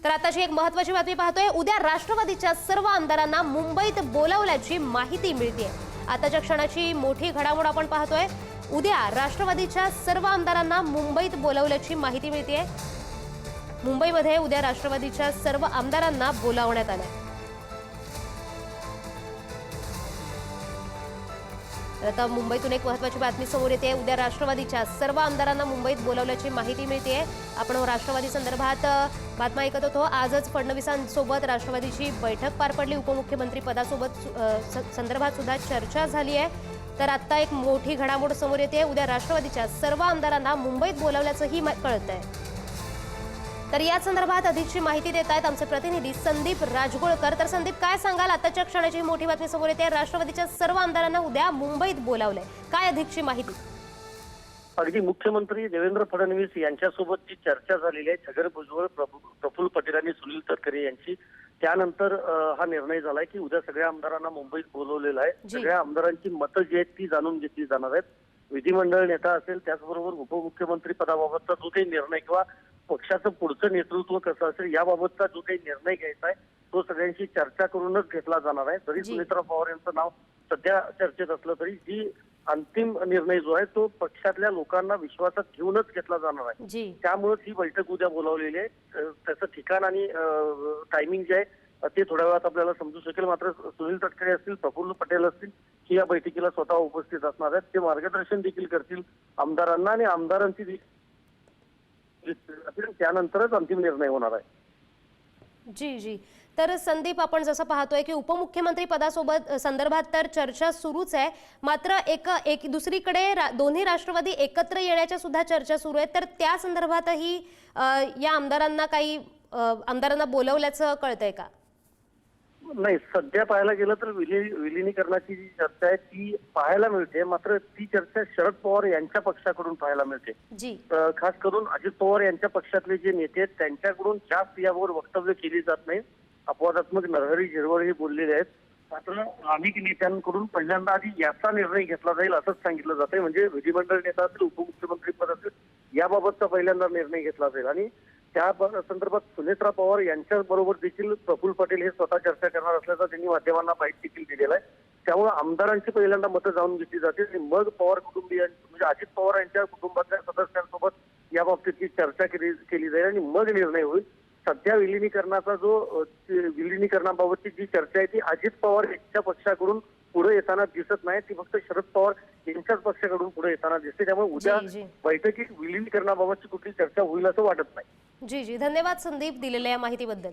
तर आताची एक महत्त्वाची बातमी पाहतोय। उद्या राष्ट्रवादीच्या सर्व आमदारांना मुंबईत बोलावल्याची माहिती मिळतेय। आताच्या क्षणाची मोठी घडामोड आपण पाहतोय। उद्या राष्ट्रवादीच्या सर्व आमदारांना मुंबईत बोलावल्याची माहिती मिळतेय। मुंबईमध्ये उद्या राष्ट्रवादीच्या सर्व आमदारांना बोलावण्यात आलंय। आता मुंबईतून एक महत्त्वाची बातमी समोर येते। उद्या राष्ट्रवादीच्या सर्व आमदारांना मुंबईत बोलावल्याची माहिती मिळतेय। आपण राष्ट्रवादी संदर्भात बातम्या ऐकत होतो। आजच फडणवीसांसोबत राष्ट्रवादीची बैठक पार पडली। उपमुख्यमंत्री पदासोबत संदर्भात सुद्धा चर्चा झाली आहे। तर आता एक मोठी घडामोड समोर येते। उद्या राष्ट्रवादीच्या सर्व आमदारांना मुंबईत बोलावल्याचंही कळतंय। तर या संदर्भात अधिकची माहिती देत आहेत आमचे प्रतिनिधी संदीप राजगोळकर। तर संदीप, काय सांगाल? आताच्या क्षणाची मोठी बातमी समोर येते। राष्ट्रवादीच्या सर्व आमदारांना उद्या मुंबईत बोलावलंय, काय अधिकची माहिती? अगदी मुख्यमंत्री देवेंद्र फडणवीस यांच्यासोबत जी चर्चा झालेली आहे, छगन भुजबळ, प्रफुल्ल पटेल आणि सुनील तटकरे यांची, त्यानंतर हा निर्णय झालाय की उद्या सगळ्या आमदारांना मुंबईत बोलवलेलं आहे। सगळ्या आमदारांची मतं जी आहेत ती जाणून घेतली जाणार आहेत। विधिमंडळ नेता असेल, त्याचबरोबर उपमुख्यमंत्री पदाबाबतचा जो काही निर्णय किंवा पक्षाचं पुढचं नेतृत्व कसं असेल याबाबतचा जो काही निर्णय घ्यायचा आहे तो सगळ्यांशी चर्चा करूनच घेतला जाणार आहे। जरी सुनेत्रा पवार यांचं नाव सध्या चर्चेत असलं तरी जी अंतिम निर्णय जो आहे तो पक्षातल्या लोकांना विश्वासात घेऊनच घेतला जाणार आहे। त्यामुळे ही बैठक उद्या बोलावलेली आहे। त्याचं ठिकाण आणि टायमिंग जे आहे ते थोड्या वेळात आपल्याला समजू शकेल। मात्र सुनील तटकरे असतील, प्रफुल्ल पटेल असतील ही या बैठकीला स्वतः उपस्थित असणार आहेत। ते मार्गदर्शन देखील करतील आमदारांना आणि आमदारांची त्यानंतरच अंतिम निर्णय होणार आहे। जी। तर संदीप, आपण जसं पाहतोय की उपमुख्यमंत्री पदासोबत संदर्भात तर चर्चा सुरूच आहे। मात्र एक दुसरीकडे दोन्ही राष्ट्रवादी एकत्र येण्याच्या सुद्धा चर्चा सुरू आहेत। तर त्या संदर्भातही या आमदारांना बोलवल्याचं कळतंय का? नाही, सध्या पाहायला गेलं तर विलिनीकरणाची जी चर्चा आहे ती पाहायला मिळते। मात्र ती चर्चा शरद पवार यांच्या पक्षाकडून पाहायला मिळते। खास करून अजित पवार यांच्या पक्षातले जे नेते आहेत त्यांच्याकडून जास्त यावर वक्तव्य केली जात नाही। अपवादात्मक नरहरी झिरवळ हे बोललेले आहेत। मात्र अनेक नेत्यांकडून पहिल्यांदा आधी याचा निर्णय घेतला जाईल असंच सांगितलं जातंय। म्हणजे विधिमंडळ नेता असेल, उपमुख्यमंत्री पद असेल, याबाबतचा पहिल्यांदा निर्णय घेतला जाईल आणि त्या संदर्भात सुनेत्रा पवार यांच्या बरोबर देखील प्रफुल्ल पटेल हे स्वतः चर्चा करणार असल्याचा त्यांनी माध्यमांना माहिती देखील दिलेला आहे। त्यामुळे आमदारांची पहिल्यांदा मतं जाणून घेतली जातील आणि मग पवार कुटुंबियांची म्हणजे अजित पवार यांच्या कुटुंबातल्या सदस्यांसोबत याबाबतीची चर्चा केली जाईल आणि मग निर्णय होईल। सध्या विलिनीकरणाबाबतची जी चर्चा आहे ती अजित पवार यांच्या पक्षाकडून पुढे येताना दिसत नाही, ती फक्त शरद पवार यांच्याच पक्षाकडून पुढे येताना दिसते। त्यामुळे उद्या बैठकीत विलिनीकरणाबाबतची कुठली चर्चा होईल असं वाटत नाही। जी, धन्यवाद संदीप दिलेल्या या माहितीबद्दल।